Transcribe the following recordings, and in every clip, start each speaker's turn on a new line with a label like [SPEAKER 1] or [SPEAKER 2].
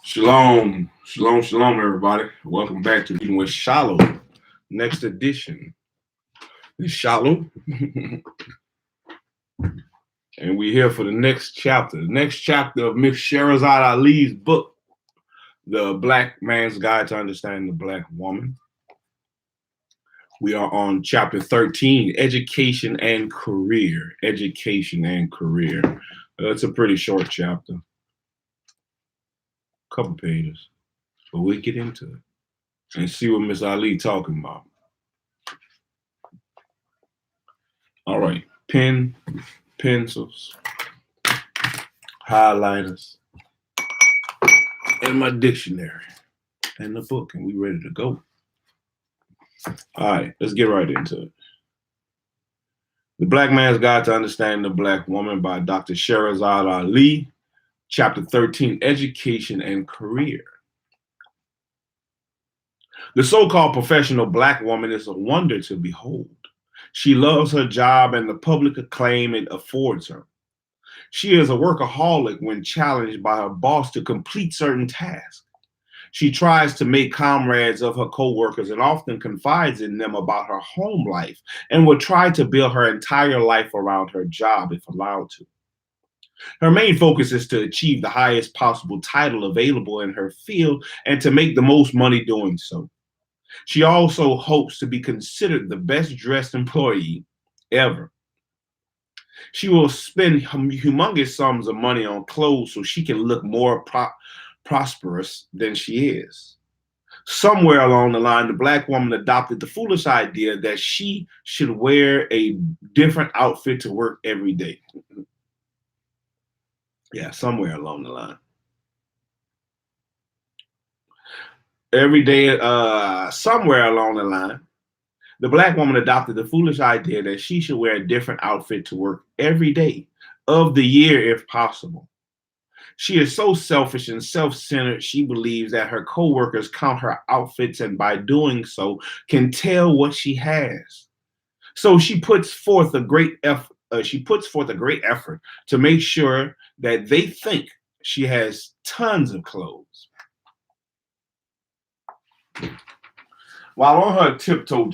[SPEAKER 1] Shalom, shalom, shalom, everybody. Welcome back to Reading with Shiloh. Next edition is Shiloh. And we're here for the next chapter. The next chapter of Miss Shahrazad Ali's book, The Black Man's Guide to Understanding the Black Woman. We are on chapter 13, Education and Career. Education and Career. It's a pretty short chapter. Couple pages. But we'll get into it and see what Miss Ali talking about. All right, pen, pencils, highlighters, and my dictionary, and the book, and we ready to go. All right, let's get right into it. The Black Man's Guide to Understanding the Black Woman by Dr. Shahrazad Ali, Chapter 13, Education and Career. The so-called professional Black woman is a wonder to behold. She loves her job and the public acclaim it affords her. She is a workaholic when challenged by her boss to complete certain tasks. She tries to make comrades of her co-workers and often confides in them about her home life and will try to build her entire life around her job if allowed to. Her main focus is to achieve the highest possible title available in her field and to make the most money doing so. She also hopes to be considered the best dressed employee ever. She will spend humongous sums of money on clothes so she can look more prosperous than she is. Somewhere along the line, the Black woman adopted the foolish idea that she should wear a different outfit to work every day. Yeah, somewhere along the line. Every day, somewhere along the line, the Black woman adopted the foolish idea that she should wear a different outfit to work every day of the year if possible. She is so selfish and self-centered, she believes that her co-workers count her outfits and by doing so can tell what she has. So she puts forth a great effort. To make sure that they think she has tons of clothes. While on her tip-top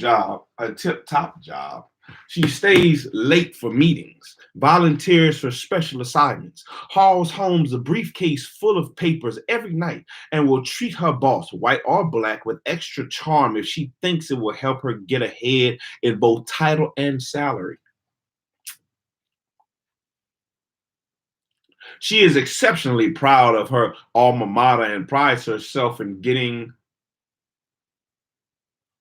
[SPEAKER 1] job, she stays late for meetings, volunteers for special assignments, hauls home a briefcase full of papers every night, and will treat her boss, white or black, with extra charm if she thinks it will help her get ahead in both title and salary. She is exceptionally proud of her alma mater and prides herself in getting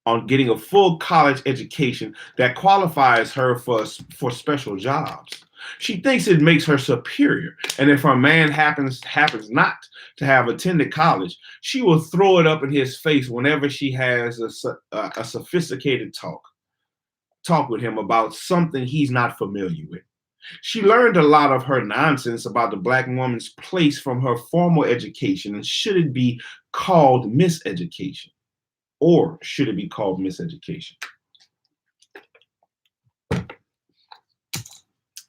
[SPEAKER 1] a full college education that qualifies her for special jobs. She thinks it makes her superior, and if her man happens not to have attended college, she will throw it up in his face whenever she has a sophisticated talk with him about something he's not familiar with. She learned a lot of her nonsense about the Black woman's place from her formal education, and should it be called miseducation? Or should it be called miseducation?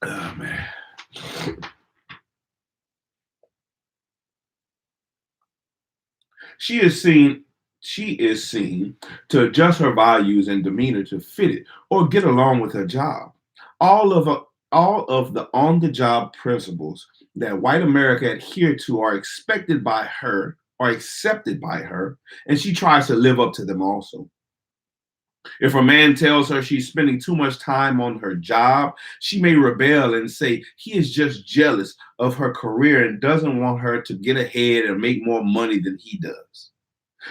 [SPEAKER 1] Oh, man. She is seen to adjust her values and demeanor to fit it or get along with her job. All of the on-the-job principles that white America adhere to are accepted by her, and she tries to live up to them also. If a man tells her she's spending too much time on her job, she may rebel and say he is just jealous of her career and doesn't want her to get ahead and make more money than he does.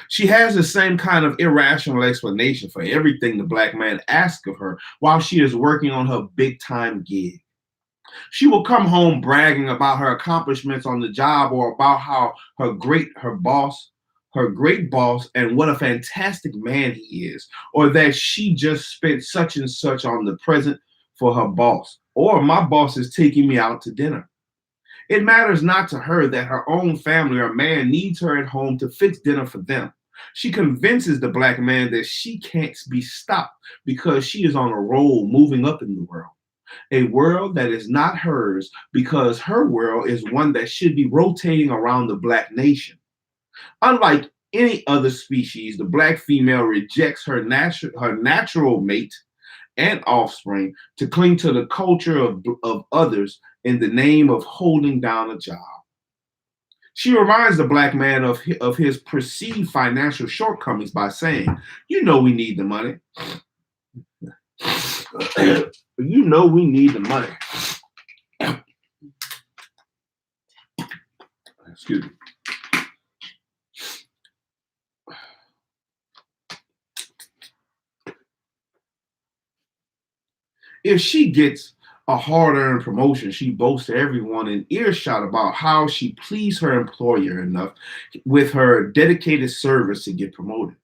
[SPEAKER 1] She has the same kind of irrational explanation for everything the Black man asks of her while she is working on her big-time gig. She will come home bragging about her accomplishments on the job or about how her great boss and what a fantastic man he is, or that she just spent such and such on the present for her boss, or my boss is taking me out to dinner. It matters not to her that her own family or man needs her at home to fix dinner for them. She convinces the Black man that she can't be stopped because she is on a roll moving up in the world. A world that is not hers because her world is one that should be rotating around the Black nation. Unlike any other species, the black female rejects her natural mate and offspring to cling to the culture of others in the name of holding down a job. She reminds the black man of his perceived financial shortcomings by saying, "You know we need the money. You know we need the money." Excuse me. If she gets a hard-earned promotion, she boasts to everyone in earshot about how she pleased her employer enough with her dedicated service to get promoted.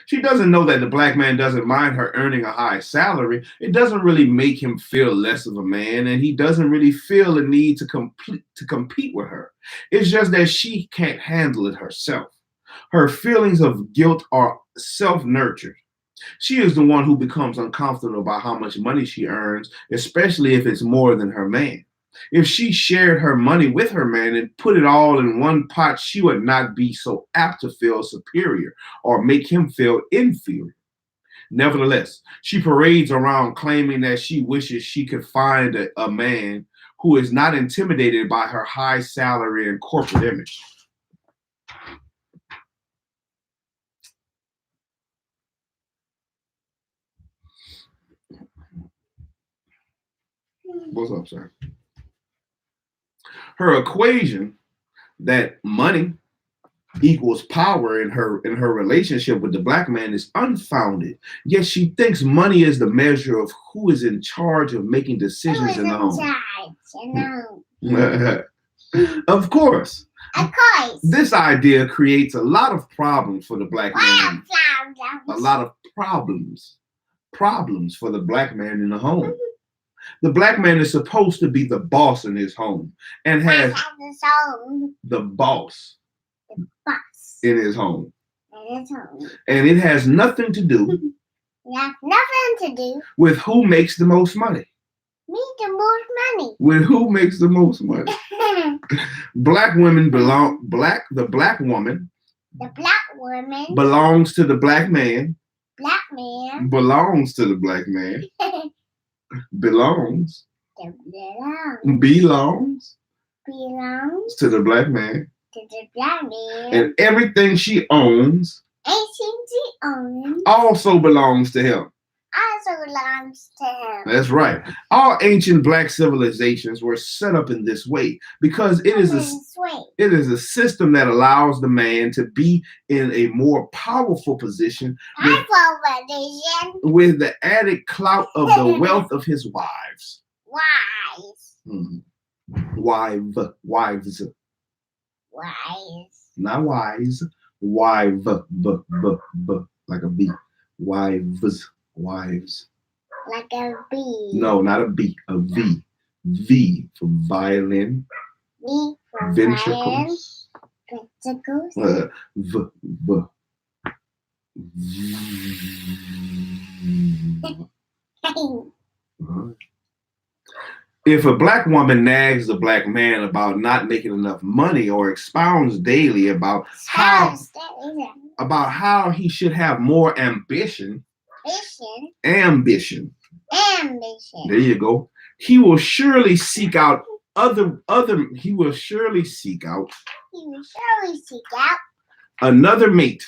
[SPEAKER 1] She doesn't know that the black man doesn't mind her earning a high salary. It doesn't really make him feel less of a man, and he doesn't really feel the need to compete with her. It's just that she can't handle it herself. Her feelings of guilt are self-nurtured. She is the one who becomes uncomfortable about how much money she earns, especially if it's more than her man. If she shared her money with her man and put it all in one pot, she would not be so apt to feel superior or make him feel inferior. Nevertheless, she parades around claiming that she wishes she could find a man who is not intimidated by her high salary and corporate image. What's up, sir? Her equation that money equals power in her relationship with the black man is unfounded. Yet she thinks money is the measure of who is in charge of making decisions in the home. Of course.
[SPEAKER 2] Of course.
[SPEAKER 1] This idea creates a lot of problems for the black man. A lot of problems. Problems for the black man in the home. The black man is supposed to be the boss in his home and has the boss in his home. And it has nothing to do with who makes the most money. With who makes the most money. Black women the black woman belongs to the black man.
[SPEAKER 2] Black man
[SPEAKER 1] belongs to the black man. Belongs to the black man. And everything she owns also belongs to him. That's right. All ancient black civilizations were set up in this way because it is a system that allows the man to be in a more powerful position with the added clout of the wealth of his wives. Wives. Not wise. Wife. Like a B. Wives.
[SPEAKER 2] Like a bee.
[SPEAKER 1] No, not a B. A V. V for violin.
[SPEAKER 2] V for
[SPEAKER 1] ventricles.
[SPEAKER 2] Ventricles.
[SPEAKER 1] V. If a black woman nags the black man about not making enough money or expounds daily about how he should have more ambition. There you go. He will surely seek out another mate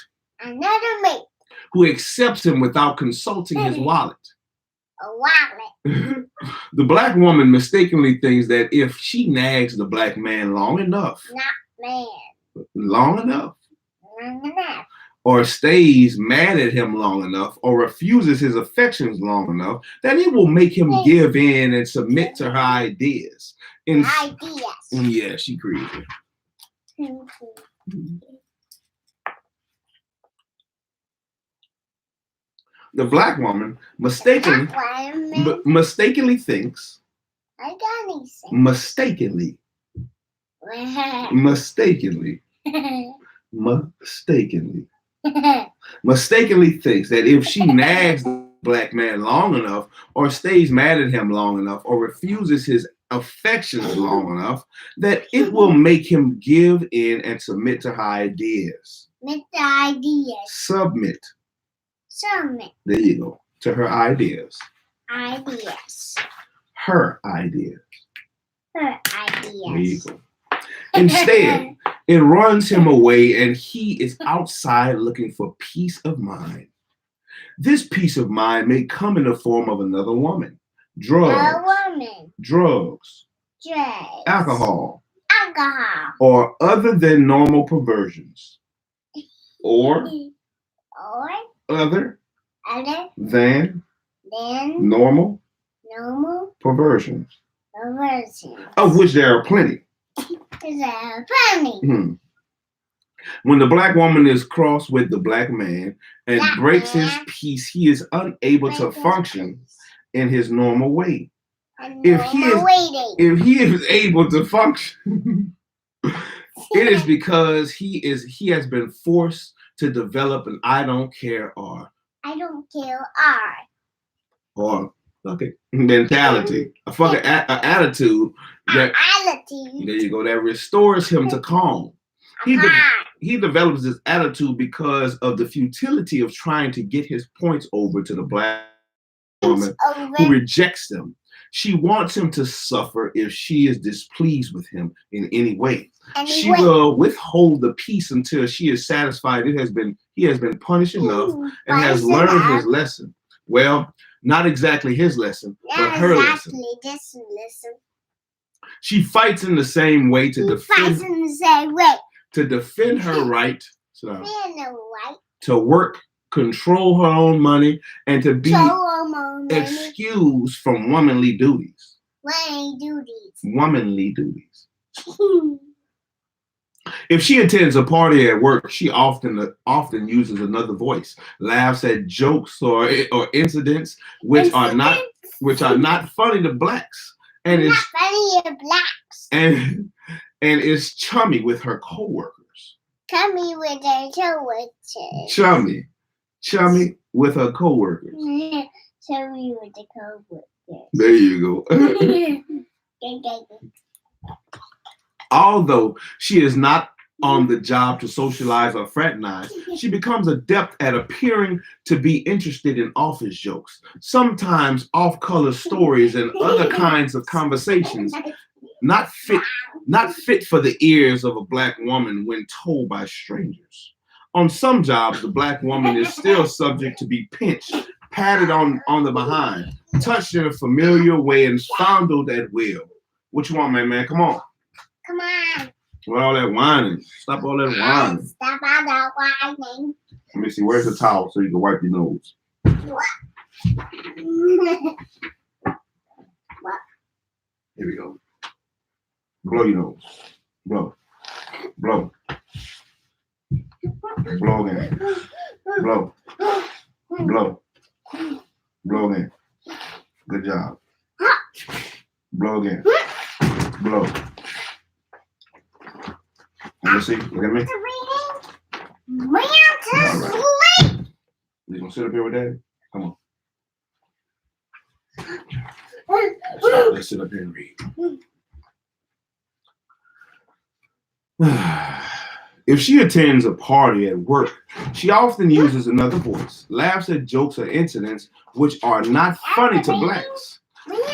[SPEAKER 1] who accepts him without consulting his wallet. The black woman mistakenly thinks that if she nags the black man long enough, or stays mad at him long enough, or refuses his affections long enough, that it will make him give in and submit to her ideas. Yeah, she crazy. The black woman mistakenly thinks. Mistakenly thinks that if she nags the black man long enough, or stays mad at him long enough, or refuses his affections long enough that it will make him give in and submit to her ideas.
[SPEAKER 2] With the ideas.
[SPEAKER 1] Submit.
[SPEAKER 2] Submit.
[SPEAKER 1] There you go. To her ideas.
[SPEAKER 2] Ideas.
[SPEAKER 1] Her ideas.
[SPEAKER 2] Her ideas.
[SPEAKER 1] There you go. Instead, it runs him away and he is outside looking for peace of mind. This peace of mind may come in the form of another woman, drugs,
[SPEAKER 2] Drugs.
[SPEAKER 1] alcohol,
[SPEAKER 2] Alcohol.
[SPEAKER 1] or other than normal perversions, or
[SPEAKER 2] Or
[SPEAKER 1] other
[SPEAKER 2] other
[SPEAKER 1] than
[SPEAKER 2] than
[SPEAKER 1] normal
[SPEAKER 2] normal
[SPEAKER 1] perversions,
[SPEAKER 2] perversions.
[SPEAKER 1] of which there are plenty.
[SPEAKER 2] Is that funny?
[SPEAKER 1] When the black woman is crossed with the black man and
[SPEAKER 2] Black
[SPEAKER 1] breaks his
[SPEAKER 2] man.
[SPEAKER 1] peace, he is unable to function in his normal way.
[SPEAKER 2] And
[SPEAKER 1] If he is-
[SPEAKER 2] waiting.
[SPEAKER 1] If he is able to function, it is because he has been forced to develop an I don't care
[SPEAKER 2] I don't care.
[SPEAKER 1] or fucking mentality, a fucking attitude that
[SPEAKER 2] Attitude.
[SPEAKER 1] there you go that restores him to calm. He develops this attitude because of the futility of trying to get his points over to the black woman who rejects them. She wants him to suffer if she is displeased with him in any way. She will withhold the peace until she is satisfied he has been punished enough and has learned his lesson. Well, not exactly his lesson, but her lesson.
[SPEAKER 2] This lesson.
[SPEAKER 1] She fights in the same way to defend her right to work, control her own money, and to be excused from womanly duties. Womanly duties. If she attends a party at work, she often uses another voice, laughs at jokes or incidents which are not funny to blacks, and is chummy with her coworkers. Chummy with her coworkers.
[SPEAKER 2] Chummy with the coworkers.
[SPEAKER 1] There you go. Although she is not on the job to socialize or fraternize, she becomes adept at appearing to be interested in office jokes, sometimes off-color stories and other kinds of conversations not fit for the ears of a black woman when told by strangers. On some jobs, the black woman is still subject to be pinched, patted on the behind, touched in a familiar way, and fondled at will. What you want, man? Come on.
[SPEAKER 2] Come on.
[SPEAKER 1] What all that whining? Stop all that whining.
[SPEAKER 2] Stop all that whining.
[SPEAKER 1] Let me see. Where's the towel so you can wipe your nose?
[SPEAKER 2] What?
[SPEAKER 1] Here we go. Blow your nose. Blow. Blow. Blow again. Blow. Blow. Blow again. Good job. Blow again. Blow. Let me see. Look at me.
[SPEAKER 2] Right.
[SPEAKER 1] You gonna sit up here with Daddy? Come on. Let's sit up here and read. If she attends a party at work, she often uses another voice, laughs at jokes or incidents which are not funny to blacks,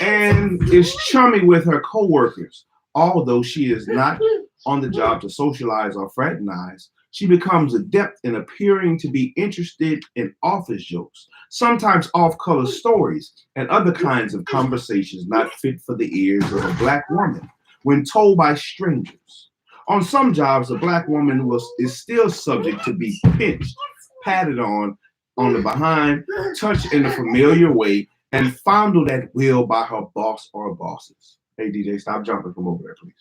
[SPEAKER 1] and is chummy with her coworkers. Although she is not on the job to socialize or fraternize, she becomes adept in appearing to be interested in office jokes, sometimes off-color stories, and other kinds of conversations not fit for the ears of a black woman when told by strangers. On some jobs, a black woman is still subject to be pinched, patted on the behind, touched in a familiar way, and fondled at will by her boss or bosses. Hey, DJ, stop jumping from over there, please.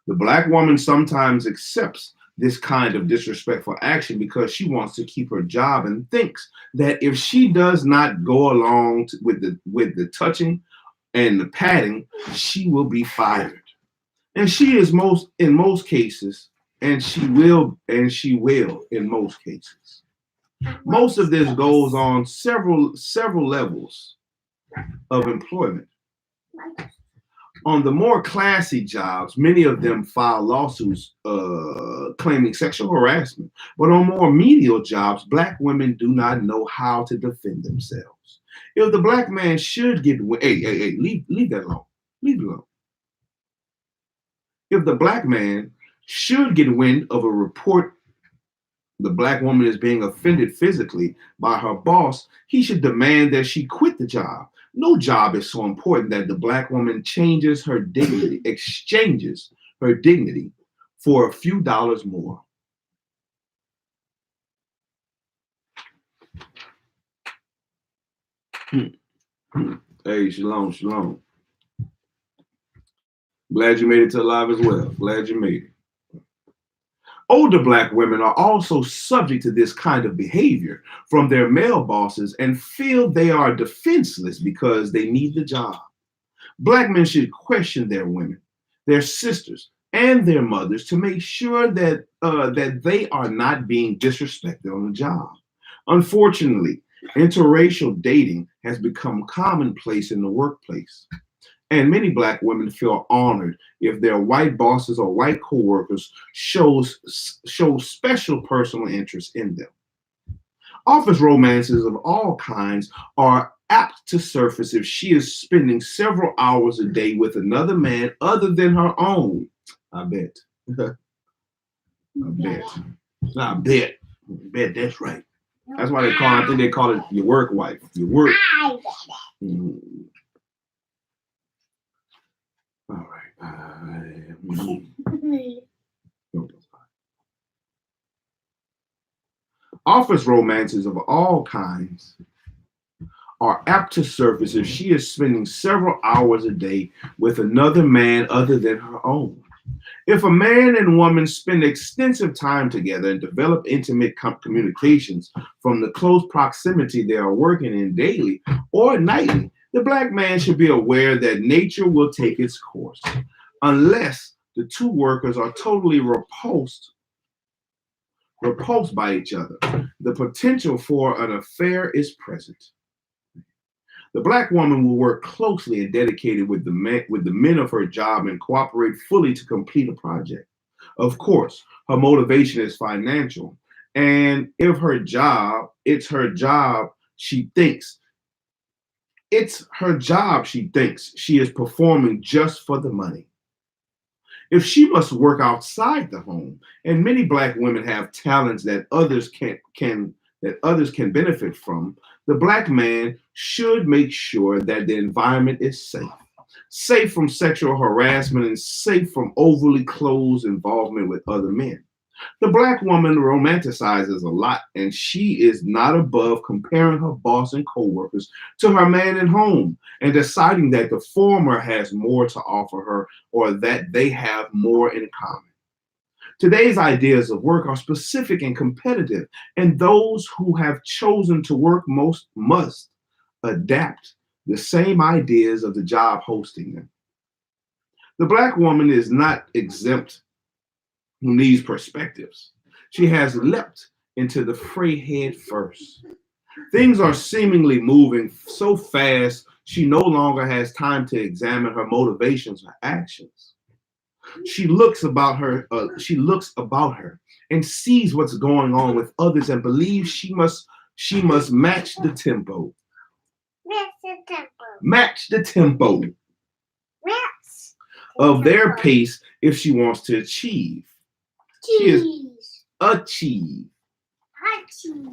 [SPEAKER 1] The black woman sometimes accepts this kind of disrespectful action because she wants to keep her job and thinks that if she does not go along with the touching and the patting, she will be fired. And she is in most cases, and she will in most cases. Most of this goes on several levels of employment. On the more classy jobs, many of them file lawsuits claiming sexual harassment. But on more menial jobs, black women do not know how to defend themselves. If the black man should get, hey, leave that alone. Leave it alone. If the black man should get wind of a report the black woman is being offended physically by her boss, he should demand that she quit the job. No job is so important that the black woman exchanges her dignity for a few dollars more. Hey, shalom, shalom. Glad you made it to live as well. Glad you made it. Older black women are also subject to this kind of behavior from their male bosses and feel they are defenseless because they need the job. Black men should question their women, their sisters, and their mothers to make sure that they are not being disrespected on the job. Unfortunately, interracial dating has become commonplace in the workplace. And many black women feel honored if their white bosses or white coworkers show special personal interest in them. Office romances of all kinds are apt to surface if she is spending several hours a day with another man other than her own. I bet. I bet. I bet. I bet that's right. That's why I think they call it your work wife. Your work. Mm. All right. Office romances of all kinds are apt to surface if she is spending several hours a day with another man other than her own. If a man and woman spend extensive time together and develop intimate communications from the close proximity they are working in daily or nightly, the black man should be aware that nature will take its course. Unless the two workers are totally repulsed by each other, the potential for an affair is present. The black woman will work closely and dedicated with the men of her job and cooperate fully to complete a project. Of course, her motivation is financial, and if it's her job she thinks she is performing just for the money. If she must work outside the home, and many black women have talents that others can benefit from, the black man should make sure that the environment is safe from sexual harassment and safe from overly close involvement with other men. The black woman romanticizes a lot, and she is not above comparing her boss and coworkers to her man at home and deciding that the former has more to offer her or that they have more in common. Today's ideas of work are specific and competitive, and those who have chosen to work most must adapt the same ideas of the job hosting them. The black woman is not exempt from these perspectives. She has leapt into the fray head first. Things are seemingly moving so fast, she no longer has time to examine her motivations or actions. She looks about her and sees what's going on with others and believes she must match the tempo. Match the tempo of their pace if she wants to achieve. She is achieve.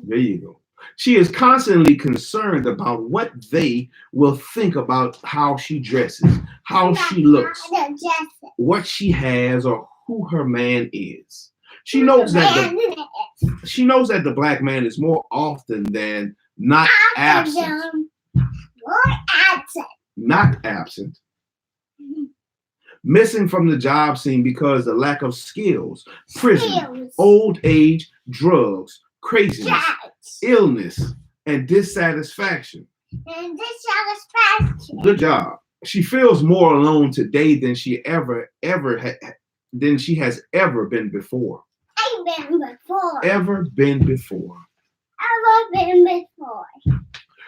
[SPEAKER 1] There you go. She is constantly concerned about what they will think about how she dresses, how she looks, what she has, or who her man is. She knows that the black man is more often than not absent. Not absent. Missing from the job scene because of lack of skills, prison, old age, drugs, craziness, illness, and dissatisfaction. Good job. She feels more alone today than she has ever been before. Ever been before.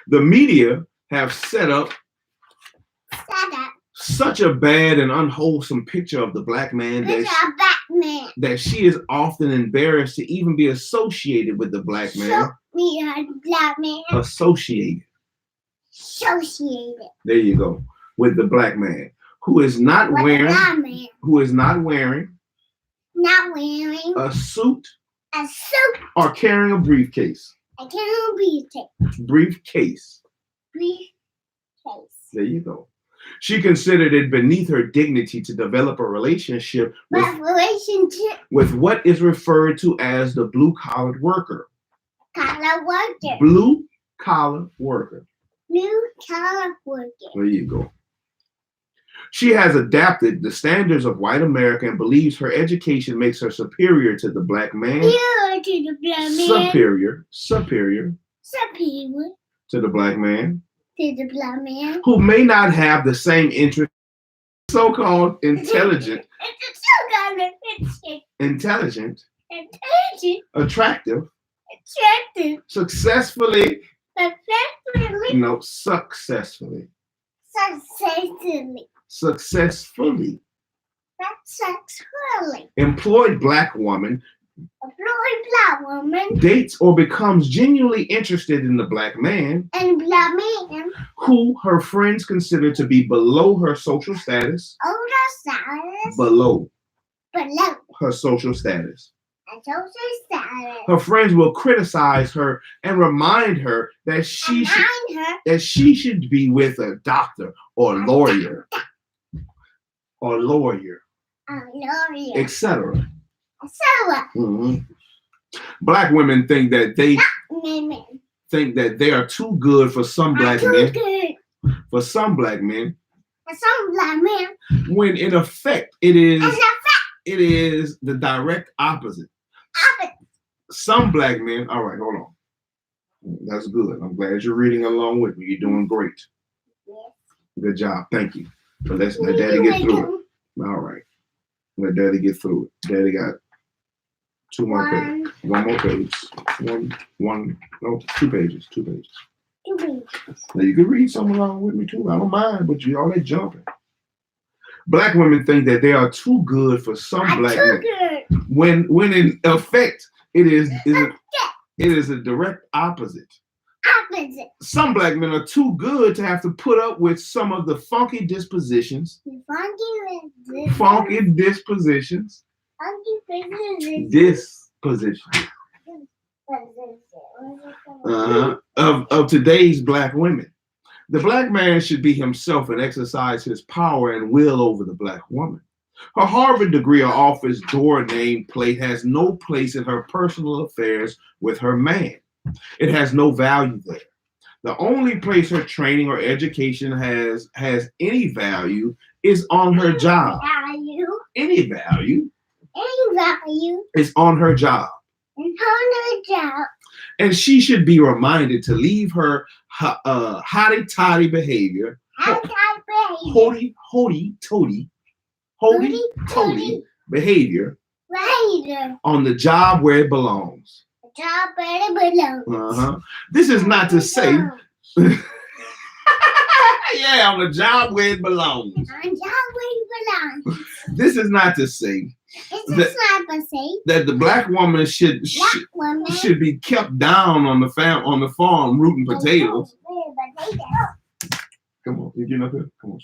[SPEAKER 1] The media have set Such a bad and unwholesome picture of the black man that she is often embarrassed to even be associated with the black man.
[SPEAKER 2] Black man.
[SPEAKER 1] Associated.
[SPEAKER 2] Associated.
[SPEAKER 1] There you go. With the black man who is not wearing a suit or carrying a briefcase. Briefcase. There you go. She considered it beneath her dignity to develop a relationship with what is referred to as the blue-collar worker. Blue-collar worker. There you go. She has adapted the standards of white America and believes her education makes her superior to the black man. Superior to the black man. Who may not have the same interest, so-called intelligent, attractive, successfully employed black woman dates or becomes genuinely interested in the black man who her friends consider to be below her social status. Below her social status. Her friends will criticize her and remind her that she should be with a doctor or lawyer, etc. Mm-hmm. Black women think that they are too good for some black men. For some black men. When in effect it is the direct opposite. Some black men. All right, hold on. That's good. I'm glad you're reading along with me. You're doing great. Good job. Thank you. So let Daddy get through it. All right. Let Daddy get through it. Daddy got two more pages. One more page. Two pages. Now you can read some along with me too. I don't mind, but you all that jumping. Black women think that they are too good for some black men. When in effect it is a direct opposite. Some black men are too good to have to put up with some of the funky dispositions. Of today's black women. The black man should be himself and exercise his power and will over the black woman. Her Harvard degree or office door nameplate has no place in her personal affairs with her man. It has no value there. The only place her training or education has any value is on her job. Any value is on her job. And she should be reminded to leave her hotty-toddy behavior, hoity-toity behavior on the job where it belongs. This is not to say, yeah, on the job where it belongs. This is not to say that the black woman should be kept down on the farm rooting potatoes. Come on, you getting up here? Come on.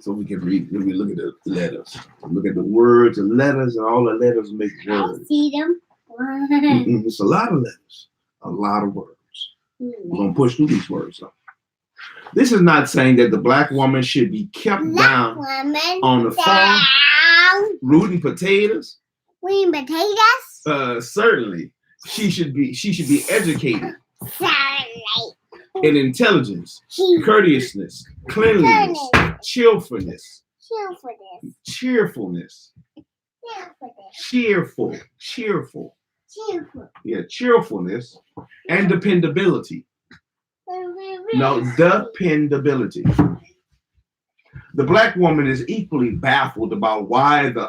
[SPEAKER 1] So we can read. Let me look at the letters. Look at the words and letters, and all the letters make words.
[SPEAKER 2] I see them.
[SPEAKER 1] It's a lot of letters, a lot of words. We're gonna push through these words though. This is not saying that the black woman should be kept down on the farm rooting potatoes. Certainly, she should be educated in intelligence, courteousness, cleanliness, cheerfulness, cheerfulness, and dependability. No, dependability. The black woman is equally baffled about why the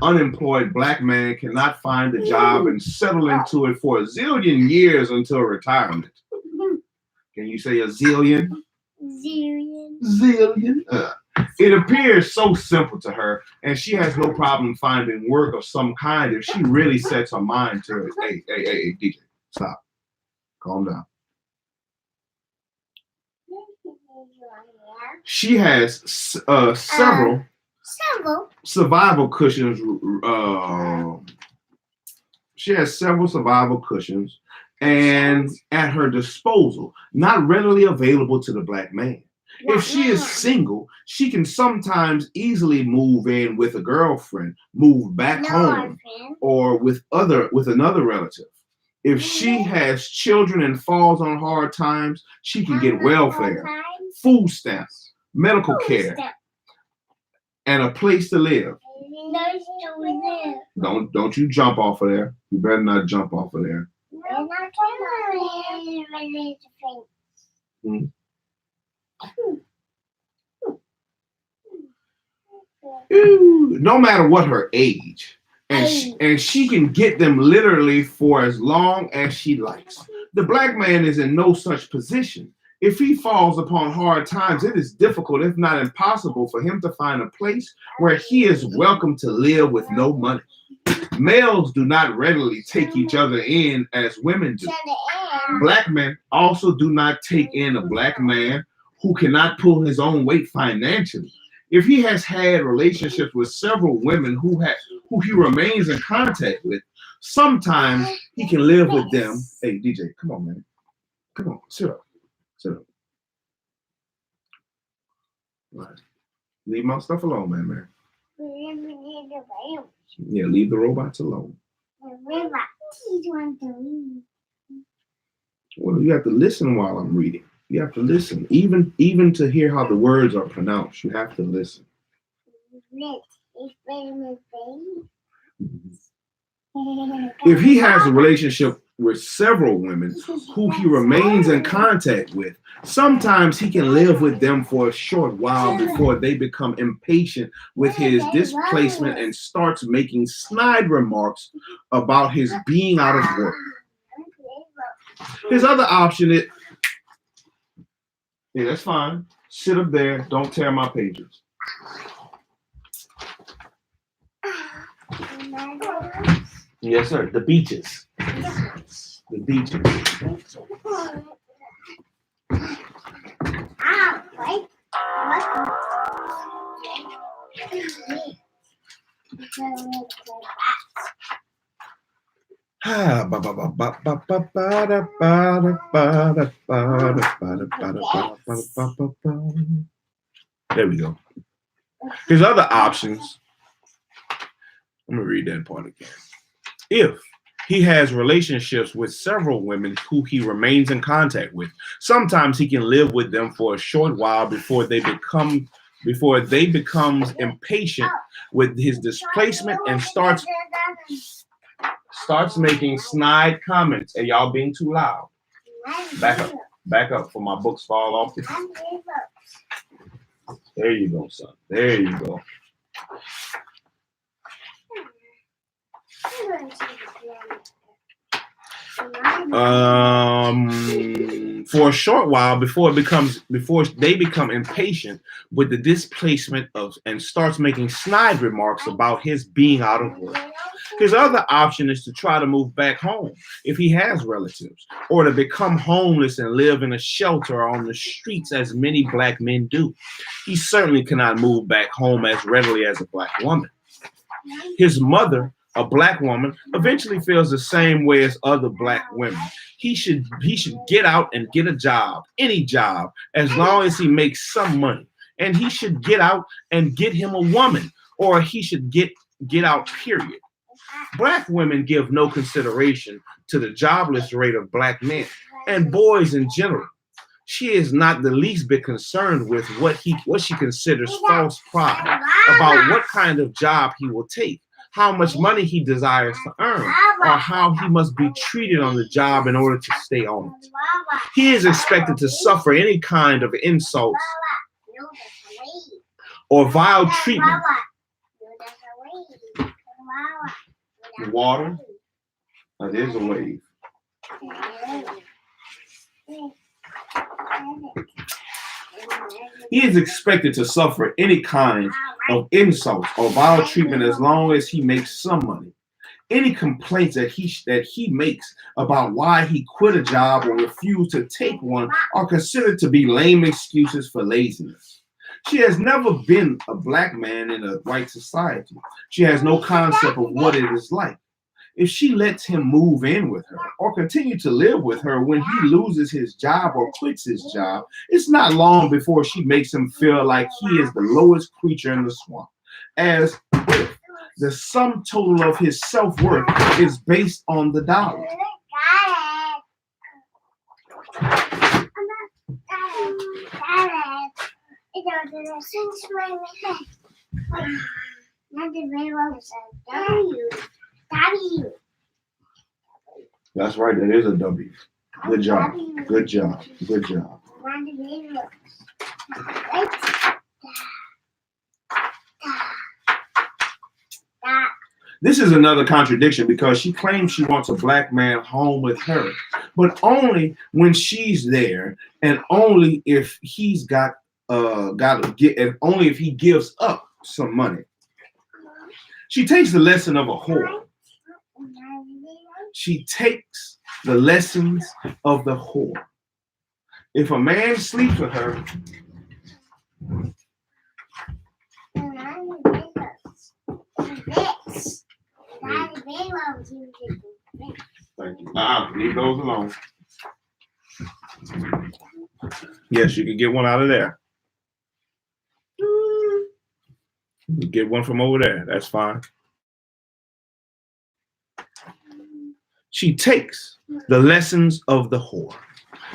[SPEAKER 1] unemployed black man cannot find a job and settle into it for a zillion years until retirement. Can you say a zillion?
[SPEAKER 2] Zillion.
[SPEAKER 1] Zillion. It appears so simple to her, and she has no problem finding work of some kind if she really sets her mind to it. Hey, DJ, stop. Calm down. She has several survival cushions. She has several survival cushions and at her disposal, not readily available to the black man. If she is single, she can sometimes easily move in with a girlfriend, move back home, or with another relative. If she has children and falls on hard times, she can get welfare, food stamps, medical care, and a place to live. Don't you jump off of there. You better not jump off of there. Hmm. No matter what her age, and she can get them literally for as long as she likes. The black man is in no such position. If he falls upon hard times, it is difficult, if not impossible, for him to find a place where he is welcome to live with no money. Males do not readily take each other in as women do. Black men also do not take in a black man who cannot pull his own weight financially. If he has had relationships with several women who he remains in contact with, sometimes he can live with them. Hey, DJ, come on, man. Come on, sit up. Sit up. All right. Leave my stuff alone, man. Yeah, leave the robots alone. Well, you have to listen while I'm reading. You have to listen, even to hear how the words are pronounced. You have to listen. If he has a relationship with several women who he remains in contact with, sometimes he can live with them for a short while before they become impatient with his displacement and starts making snide remarks about his being out of work. His other option is, yeah, that's fine. Sit up there. Don't tear my pages. Yes, sir. The beaches. The beaches. There we go. His other options. Let me read that part again. If he has relationships with several women who he remains in contact with, sometimes he can live with them for a short while before they becomes impatient with his displacement and starts making snide comments. Hey, y'all being too loud. Back up for my books fall off. There you go, son. There you go. For a short while before they become impatient with the displacement of and starts making snide remarks about his being out of work. His other option is to try to move back home if he has relatives, or to become homeless and live in a shelter or on the streets as many black men do. He certainly cannot move back home as readily as a black woman. His mother, a black woman, eventually feels the same way as other black women. He should get out and get a job, any job, as long as he makes some money. And he should get out and get him a woman, or he should get out, period. Black women give no consideration to the jobless rate of black men and boys in general. She is not the least bit concerned with what she considers false pride about what kind of job he will take, how much money he desires to earn, or how he must be treated on the job in order to stay on it. He is expected to suffer any kind of insults or vile treatment. Water? That is a wave. He is expected to suffer any kind of insults or vile treatment as long as he makes some money. Any complaints that he makes about why he quit a job or refused to take one are considered to be lame excuses for laziness. She has never been a black man in a white society. She has no concept of what it is like. If she lets him move in with her or continue to live with her when he loses his job or quits his job, it's not long before she makes him feel like he is the lowest creature in the swamp, as if the sum total of his self-worth is based on the dollar. That's right, that is a W. Good job. Good job. Good job. This is another contradiction because she claims she wants a black man home with her, but only when she's there, and only if he's got to get, and only if he gives up some money. She takes the lesson of a whore. She takes the lessons of the whore. If a man sleeps with her, thank you. Leave those alone. Yes, you can get one out of there. You can get one from over there. That's fine. She takes the lessons of the whore.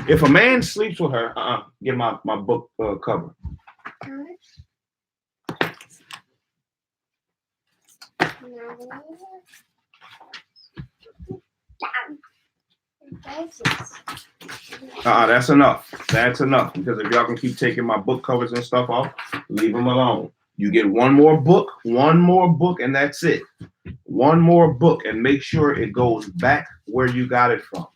[SPEAKER 1] If a man sleeps with her, get my book cover. That's enough. That's enough. Because if y'all can keep taking my book covers and stuff off, leave them alone. You get one more book, and that's it. One more book, and make sure it goes back where you got it from.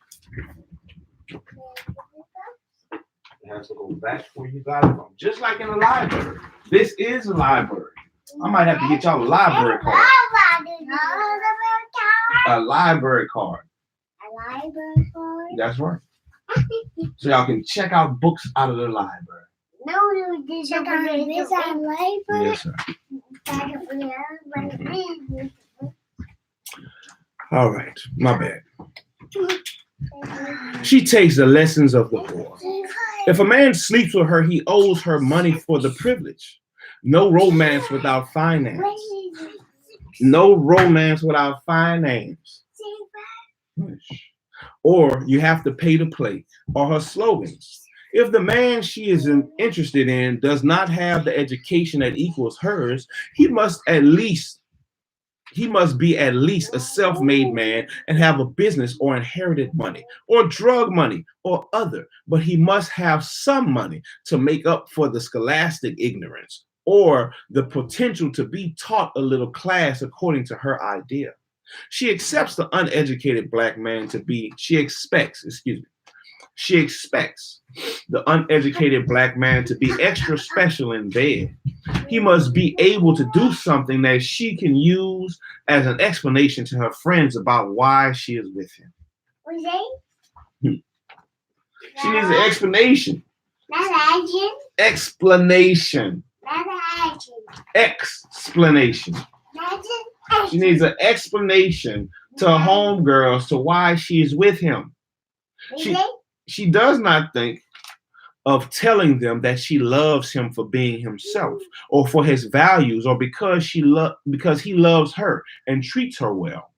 [SPEAKER 1] It has to go back where you got it from. Just like in a library. This is a library. I might have to get y'all a library card. A library card.
[SPEAKER 2] A library card?
[SPEAKER 1] That's right. So y'all can check out books out of the library.
[SPEAKER 2] No, you did check out this library.
[SPEAKER 1] Yes, sir. All right, my bad. She takes the lessons of the whore. If a man sleeps with her, he owes her money for the privilege. No romance without finance. No romance without finance. Or you have to pay to play, or her slogans. If the man she is interested in does not have the education that equals hers, he must be at least a self-made man and have a business or inherited money or drug money or other, but he must have some money to make up for the scholastic ignorance or the potential to be taught a little class according to her idea. She expects the uneducated black man to be, she expects the uneducated black man to be extra special in bed. He must be able to do something that she can use as an explanation to her friends about why she is with him. She needs an explanation. Explanation. Explanation. She needs an explanation to homegirls to why she is with him. She does not think of telling them that she loves him for being himself or for his values or because he loves her and treats her well.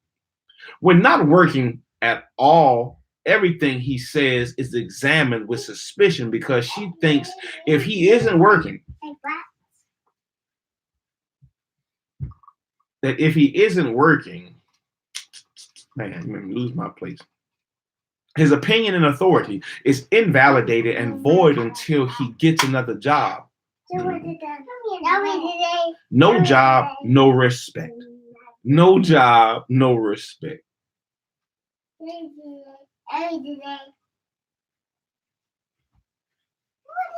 [SPEAKER 1] When not working at all, everything he says is examined with suspicion because she thinks if he isn't working, man, I'm going to lose my place. His opinion and authority is invalidated and void until he gets another job. No job, no respect. No job, no respect.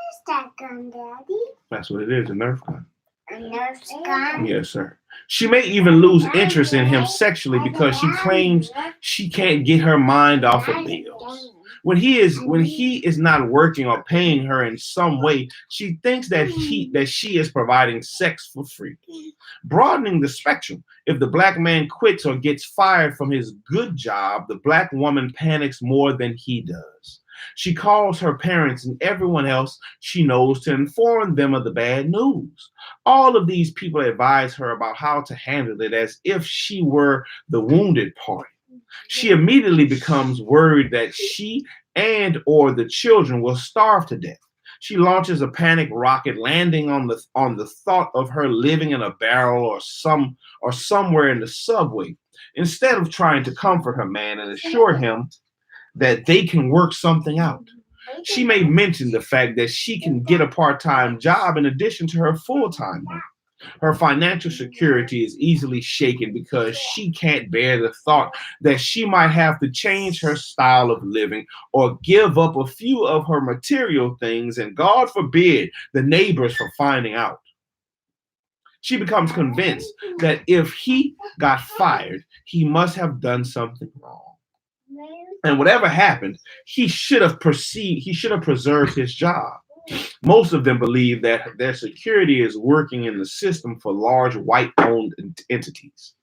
[SPEAKER 2] is that gun, Daddy?
[SPEAKER 1] That's what it is, a Nerf gun.
[SPEAKER 2] A Nerf gun?
[SPEAKER 1] Yes, sir. She may even lose interest in him sexually because she claims she can't get her mind off of bills. When he is not working or paying her in some way, she thinks that she is providing sex for free. Broadening the spectrum, if the black man quits or gets fired from his good job, the black woman panics more than he does. She calls her parents and everyone else she knows to inform them of the bad news. All of these people advise her about how to handle it as if she were the wounded party. She immediately becomes worried that she and or the children will starve to death. She launches a panic rocket, landing on the thought of her living in a barrel or somewhere in the subway, instead of trying to comfort her man and assure him that they can work something out. She may mention the fact that she can get a part-time job in addition to her full-time one. Her financial security is easily shaken because she can't bear the thought that she might have to change her style of living or give up a few of her material things, and God forbid the neighbors from finding out. She becomes convinced that if he got fired, he must have done something wrong. And whatever happened, he should have preserved his job. Most of them believe that their security is working in the system for large white-owned entities.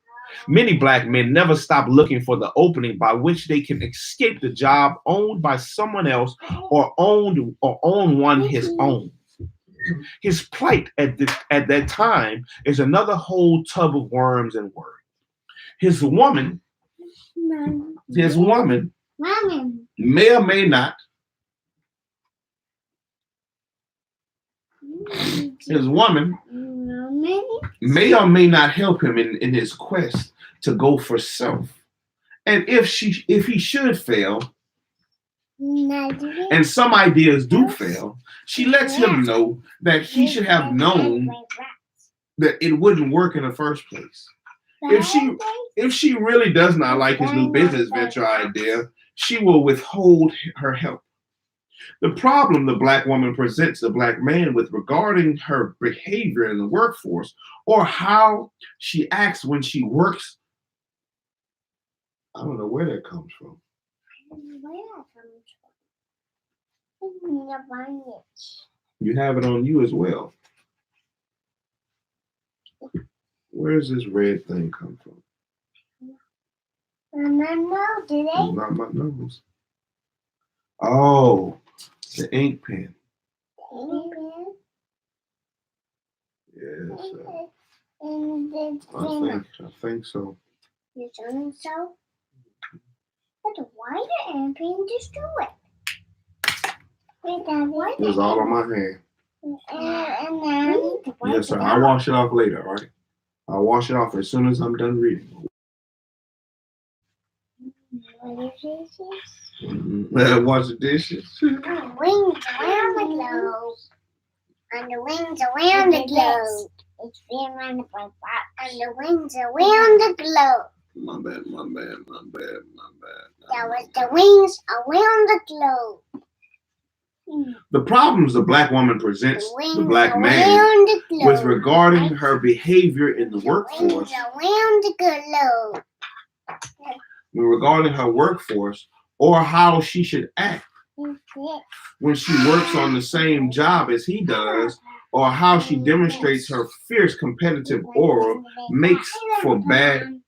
[SPEAKER 1] Many black men never stop looking for the opening by which they can escape the job owned by someone else or own one his own. His plight at that time is another whole tub of worms and worry. His woman may or may not help him in his quest to go for self. And if he should fail, and some ideas do fail, she lets him know that he should have known that it wouldn't work in the first place. If she really does not like his new business venture idea, she will withhold her help. The problem the black woman presents the black man with regarding her behavior in the workforce or how she acts when she works, I don't know where that comes from. You have it on you as well. Where does this red thing come from?
[SPEAKER 2] My nose, did it?
[SPEAKER 1] It's not my nose. Oh, the ink pen.
[SPEAKER 2] Ink pen?
[SPEAKER 1] Yes.
[SPEAKER 2] And
[SPEAKER 1] I think so.
[SPEAKER 2] You think so? But why did ink pen destroy it? Wait, Daddy.
[SPEAKER 1] It was all on my hand.
[SPEAKER 2] And then
[SPEAKER 1] Yes, sir. I'll wash it off later, all right? I'll wash it off as soon as I'm done reading.
[SPEAKER 2] What is this?
[SPEAKER 1] Wash the dishes.
[SPEAKER 2] Wings around the globe. And the wings around the globe. It's been around the globe. And the wings around the globe.
[SPEAKER 1] My bad.
[SPEAKER 2] That was the wings around the globe.
[SPEAKER 1] The problems the black woman presents the black man with regarding her behavior in the workforce, regarding her workforce, or how she should act when she works on the same job as he does, or how she demonstrates her fierce competitive aura, makes for bad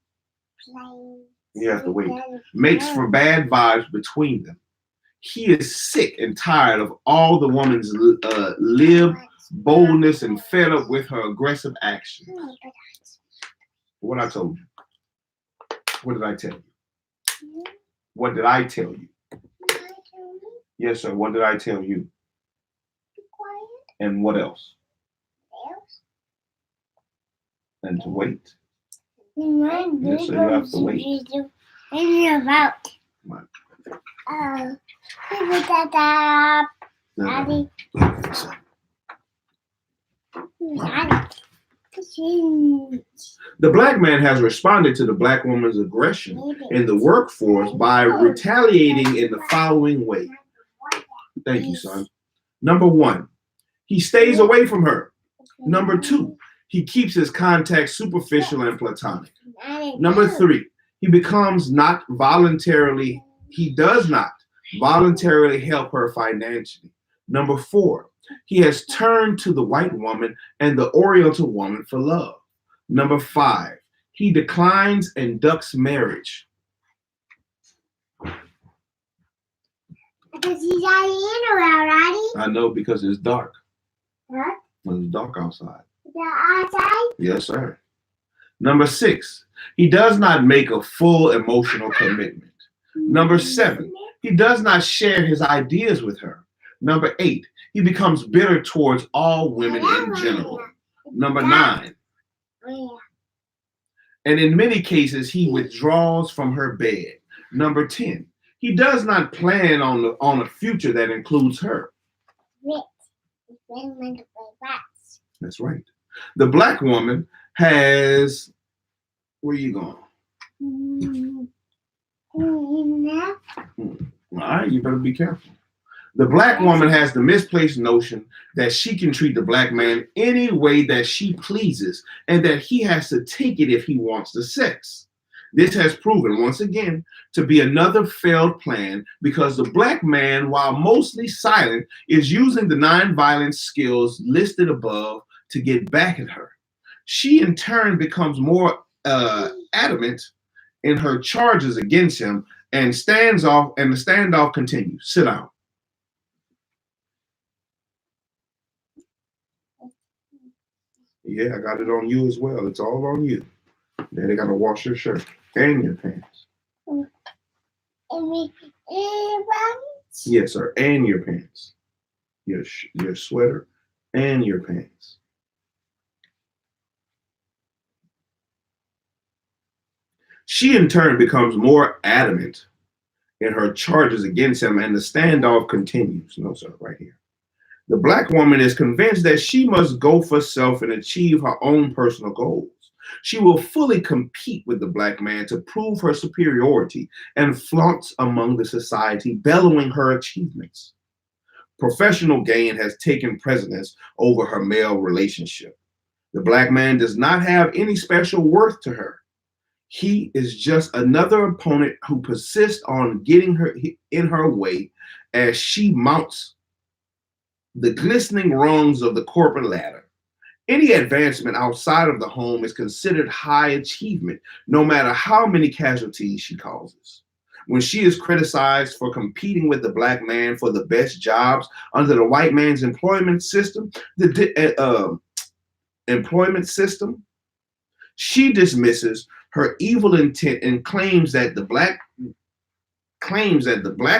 [SPEAKER 1] vibes between them. He is sick and tired of all the woman's lib, boldness, and fed up with her aggressive actions. What I told you? What did I tell you? What did I tell you? Yes, sir. What did I tell you?
[SPEAKER 2] Be quiet.
[SPEAKER 1] And what else? And to wait. Yes, sir. You have to wait.
[SPEAKER 2] Daddy.
[SPEAKER 1] The black man has responded to the black woman's aggression in the workforce by retaliating in the following way. Thank you, son. Number 1, he stays away from her. Number 2, he keeps his contact superficial and platonic. Number 3, he does not voluntarily help her financially. Number 4, he has turned to the white woman and the Oriental woman for love. Number 5, he declines and ducks marriage.
[SPEAKER 2] Because he's already.
[SPEAKER 1] I know, because it's dark.
[SPEAKER 2] What?
[SPEAKER 1] It's dark outside.
[SPEAKER 2] Is that outside?
[SPEAKER 1] Yes, sir. Number 6, he does not make a full emotional commitment. Number 7, he does not share his ideas with her. Number 8, he becomes bitter towards all women in general. Number 9, and in many cases, he withdraws from her bed. Number 10, he does not plan on a future that includes her. That's right. The black woman has. Where are you going? All right, you better be careful. The black woman has the misplaced notion that she can treat the black man any way that she pleases and that he has to take it if he wants the sex. This has proven once again to be another failed plan because the black man, while mostly silent, is using the nonviolent skills listed above to get back at her. She in turn becomes more adamant in her charges against him and stands off, and the standoff continues. Sit down. Yeah, I got it on you as well. It's all on you. Then they gotta wash your shirt and your pants. Yes, sir, and your pants. Your sweater and your pants. She in turn becomes more adamant in her charges against him, and the standoff continues. No, sir, right here. The black woman is convinced that she must go for self and achieve her own personal goals. She will fully compete with the black man to prove her superiority and flaunts among the society, bellowing her achievements. Professional gain has taken precedence over her male relationship. The black man does not have any special worth to her. He is just another opponent who persists on getting her in her way as she mounts the glistening rungs of the corporate ladder. Any advancement outside of the home is considered high achievement, no matter how many casualties she causes. When she is criticized for competing with the black man for the best jobs under the white man's employment system, she dismisses her evil intent and claims that the black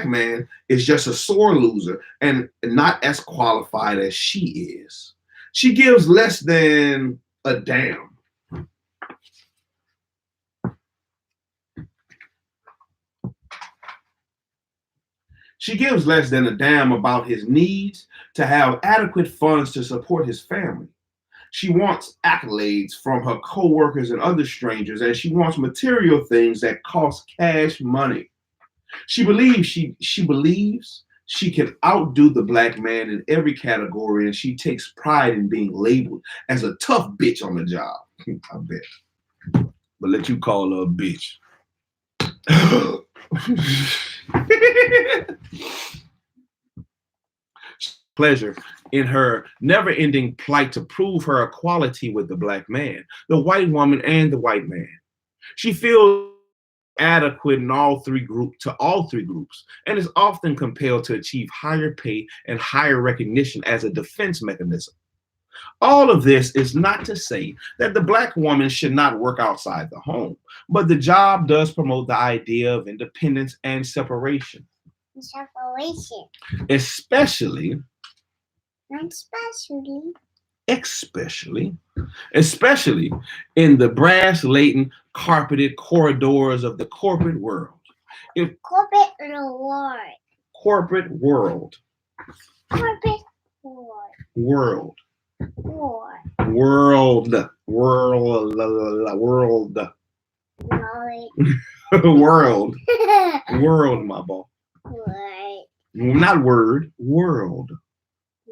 [SPEAKER 1] man is just a sore loser and not as qualified as she is. She gives less than a damn. She gives less than a damn about his needs to have adequate funds to support his family. She wants accolades from her co-workers and other strangers, and she wants material things that cost cash money. She believes she can outdo the black man in every category, and she takes pride in being labeled as a tough bitch on the job. I bet. But let you call her a bitch. Pleasure in her never-ending plight to prove her equality with the black man, the white woman, and the white man. She feels adequate in all three groups, and is often compelled to achieve higher pay and higher recognition as a defense mechanism. All of this is not to say that the black woman should not work outside the home, but the job does promote the idea of independence and separation. Especially in the brass-laden, carpeted corridors of the corporate world. Corporate world. World, my boy. Not word, world.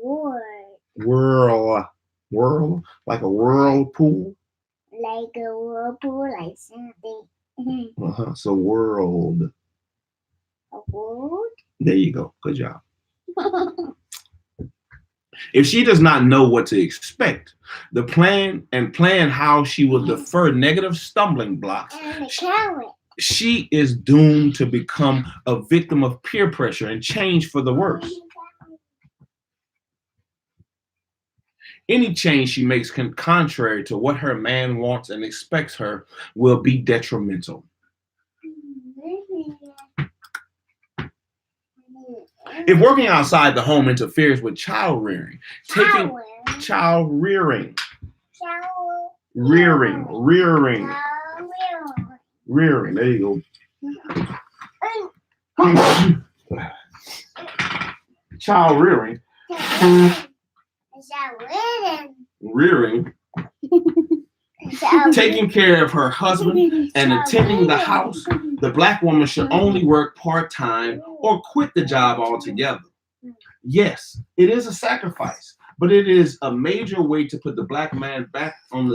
[SPEAKER 2] World.
[SPEAKER 1] Whirl, like a whirlpool.
[SPEAKER 2] Like a whirlpool, like something.
[SPEAKER 1] So world.
[SPEAKER 2] A world?
[SPEAKER 1] There you go. Good job. If she does not know what to expect, the plan how she will defer negative stumbling blocks,
[SPEAKER 2] And a carrot.
[SPEAKER 1] she is doomed to become a victim of peer pressure and change for the worse. Any change she makes contrary to what her man wants and expects her will be detrimental. If working outside the home interferes with child rearing, rearing, there you go. Child rearing, rearing, taking care of her husband and attending the house, the black woman should only work part-time or quit the job altogether. Yes, it is a sacrifice, but it is a major way to put the black man back in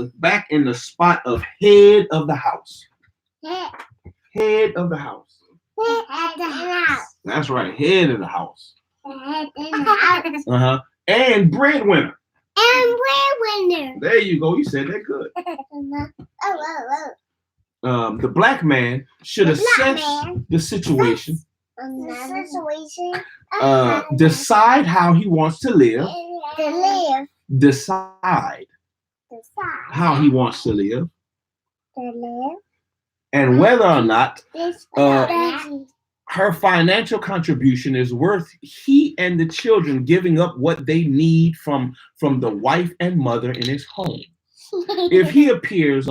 [SPEAKER 1] the spot of head of the house. Head of the house. That's right, head of the house. And breadwinner. There you go. You said that good. The black man should assess the situation. Decide how he wants to live. Decide how he wants to live. And whether or not her financial contribution is worth he and the children giving up what they need from the wife and mother in his home. If he approves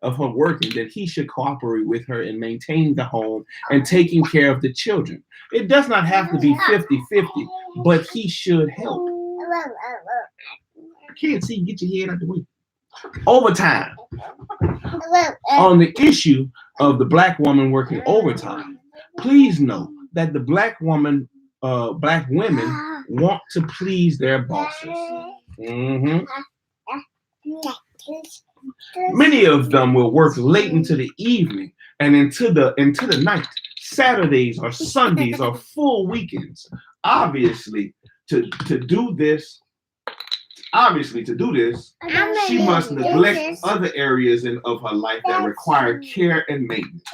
[SPEAKER 1] of her working, then he should cooperate with her in maintaining the home and taking care of the children. It does not have to be 50-50, but he should help. I can't see, get your head out the way. Overtime. On the issue of the black woman working overtime, please note that the black women want to please their bosses. Many of them will work late into the evening and into the night, Saturdays or Sundays or full weekends. Obviously, to do this, she must neglect other areas of her life that require care and maintenance.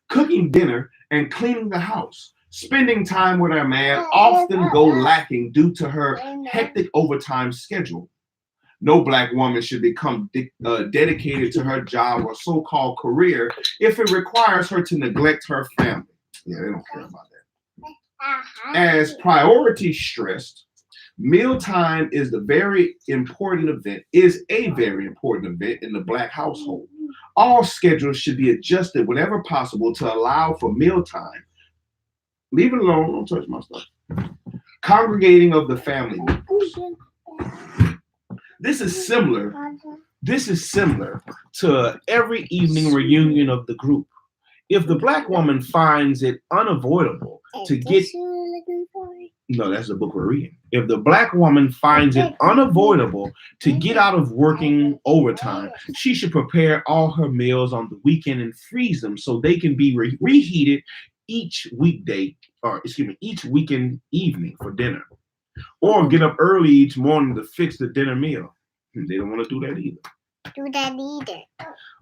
[SPEAKER 1] Cooking dinner and cleaning the house, spending time with her man often go lacking due to her hectic overtime schedule. No black woman should become dedicated to her job or so-called career if it requires her to neglect her family. Yeah, they don't care about that. As priority stressed, mealtime is a very important event in the black household. All schedules should be adjusted whenever possible to allow for mealtime. Leave it alone, don't touch my stuff. Congregating of the family members. This is similar to every evening reunion of the group. If the black woman finds it unavoidable to get... No, that's the book we're reading. If the black woman finds it unavoidable to get out of working overtime, she should prepare all her meals on the weekend and freeze them so they can be reheated each weekend evening for dinner. Or get up early each morning to fix the dinner meal. They don't want to do that either.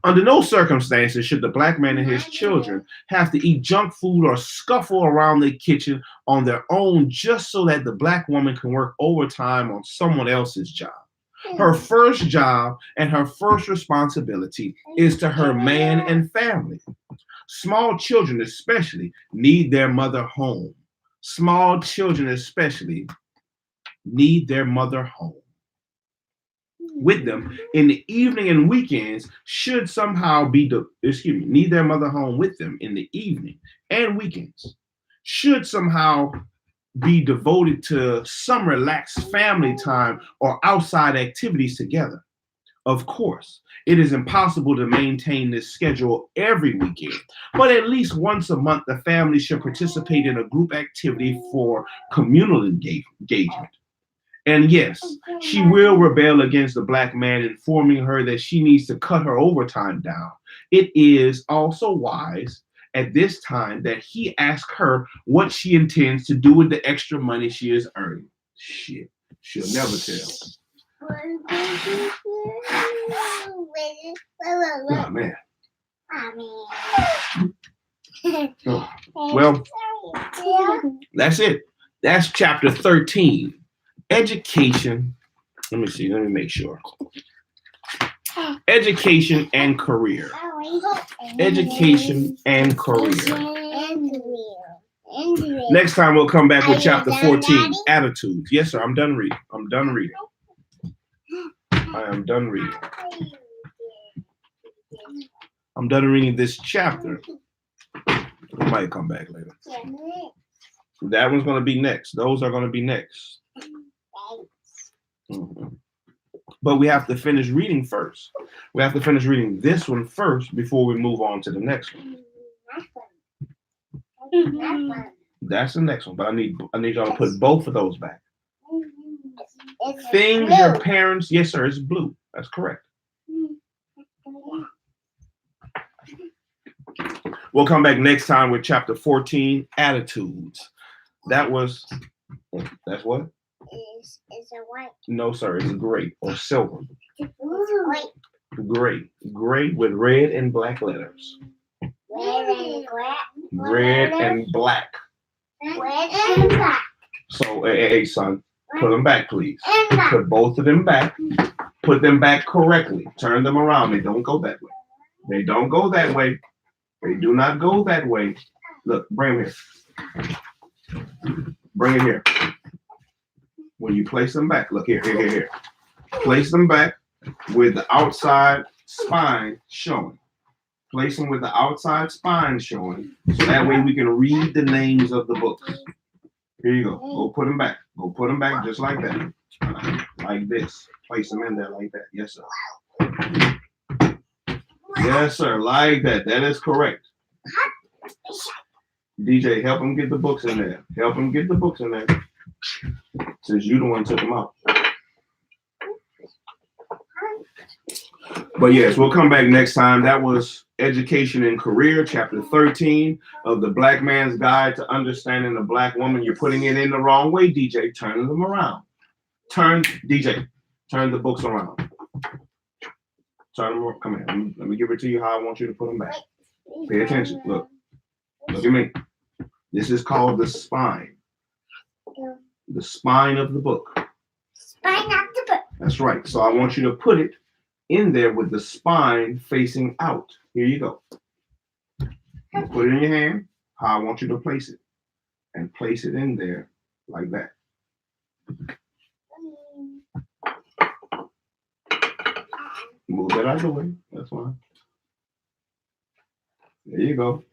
[SPEAKER 1] Under no circumstances should the black man and his children have to eat junk food or scuffle around the kitchen on their own just so that the black woman can work overtime on someone else's job. Her first job and her first responsibility is to her man and family. Small children especially need their mother home. Small children especially need their mother home with them in the evening and weekends should somehow need their mother home with them in the evening and weekends should somehow be devoted to some relaxed family time or outside activities together. Of course, it is impossible to maintain this schedule every weekend, but at least once a month, the family should participate in a group activity for communal engagement. And yes, she will rebel against the black man, informing her that she needs to cut her overtime down. It is also wise at this time that he asks her what she intends to do with the extra money she is earning. Shit, she'll never tell. Oh, man. Oh, well, that's it. That's chapter 13. Education. Let me see. Let me make sure. Education and career. Education and career. Next time we'll come back with chapter 14. Attitudes. Yes, sir. I'm done reading. I'm done reading. I am done reading. I'm done reading this chapter. We might come back later. That one's going to be next. Those are going to be next. Mm-hmm. But we have to finish reading first. We have to finish reading this one first before we move on to the next one. That's the next one. But I need y'all to put both of those back. Things your parents. Yes, sir. It's blue. That's correct. We'll come back next time with chapter 14, attitudes. That's what?
[SPEAKER 2] Is it white?
[SPEAKER 1] No, sir. It's gray or silver.
[SPEAKER 2] White.
[SPEAKER 1] Gray with red and black letters.
[SPEAKER 2] Red and black.
[SPEAKER 1] Red and black.
[SPEAKER 2] Red and black.
[SPEAKER 1] So, hey, son, put them back, please. Put both of them back. Put them back correctly. Turn them around. They don't go that way. They don't go that way. They do not go that way. Look, bring them here. Bring it here. When you place them back, look here. Place them back with the outside spine showing. Place them with the outside spine showing, so that way we can read the names of the books. Here you go. Go put them back. Go put them back just like that. Like this. Place them in there like that. Yes, sir. Yes, sir. Like that. That is correct. DJ, help him get the books in there. Help him get the books in there. Since you the one took them out. But yes, we'll come back next time. That was Education and Career, chapter 13 of the Black Man's Guide to Understanding the Black Woman. You're putting it in the wrong way, DJ. Turn them around. DJ, turn the books around. Turn them around. Come here. Let me give it to you how I want you to put them back. Pay attention. Look at me. This is called the spine. The spine of the book.
[SPEAKER 2] Spine of the book.
[SPEAKER 1] That's right. So I want you to put it in there with the spine facing out. Here you go. Put it in your hand. How I want you to place it. And place it in there like that. Move that out of the way. That's fine. There you go.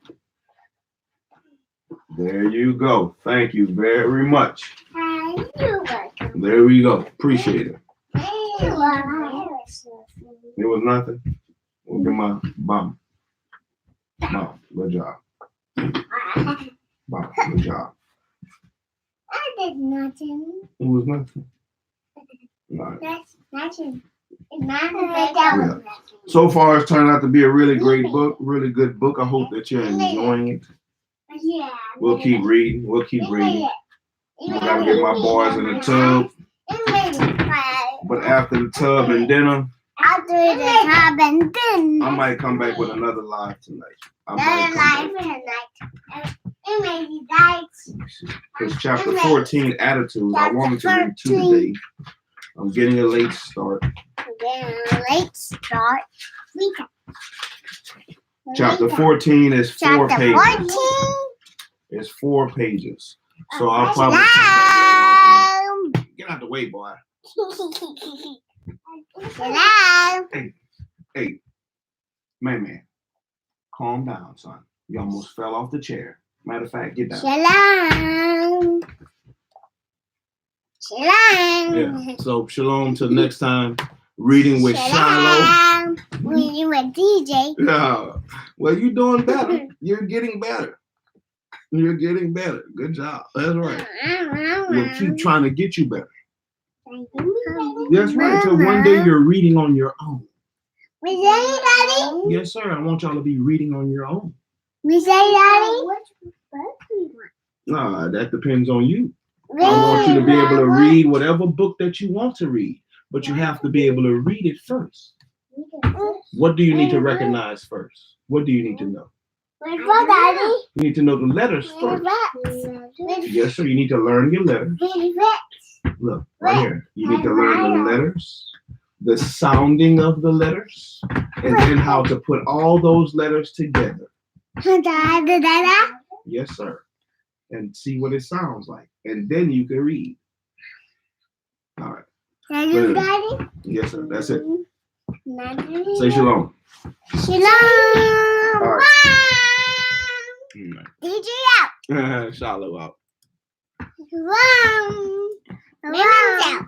[SPEAKER 1] There you go. Thank you very much. There we go. Appreciate it. It was nothing. We'll give my mom. Mom, good job. Mom, good job.
[SPEAKER 2] I did nothing.
[SPEAKER 1] It was nothing. Right.
[SPEAKER 2] That's nothing.
[SPEAKER 1] Yeah. So far, it's turned out to be a really great book, really good book. I hope that you're enjoying it.
[SPEAKER 2] Yeah.
[SPEAKER 1] We'll keep reading. We'll keep reading. I gotta get my boys in the tub. But after the tub and dinner, I might come back with another live tonight. Because chapter 14, attitudes, I wanted to read 2 today. I'm getting a late start. Chapter 14 is 4 pages. It's 4 pages. So I'll probably get out the way, boy. Hey, man, calm down, son. You almost fell off the chair. Matter of fact, get down.
[SPEAKER 2] Shalom.
[SPEAKER 1] Yeah. So shalom till next time. Reading with Shiloh.
[SPEAKER 2] Reading with DJ.
[SPEAKER 1] Yeah. Well, you're doing better. You're getting better. You're getting better. Good job. That's right. We'll keep trying to get you better. That's right. So one day you're reading on your own.
[SPEAKER 2] We say, Daddy?
[SPEAKER 1] Yes, sir. I want y'all to be reading on your own.
[SPEAKER 2] We say, Daddy?
[SPEAKER 1] Nah, that depends on you. I want you to be able to read whatever book that you want to read, but you have to be able to read it first. What do you need to recognize first? What do you need to know? You need to know the letters first. Yes, sir. You need to learn your letters. Look, right here. You need to learn the letters, the sounding of the letters, and then how to put all those letters together. Yes, sir. And see what it sounds like. And then you can read. All right.
[SPEAKER 2] Daddy?
[SPEAKER 1] Yes, sir. That's it. Say shalom.
[SPEAKER 2] Shalom.
[SPEAKER 1] All right.
[SPEAKER 2] DJ out.
[SPEAKER 1] Shiloh out.
[SPEAKER 2] Shalom. Out.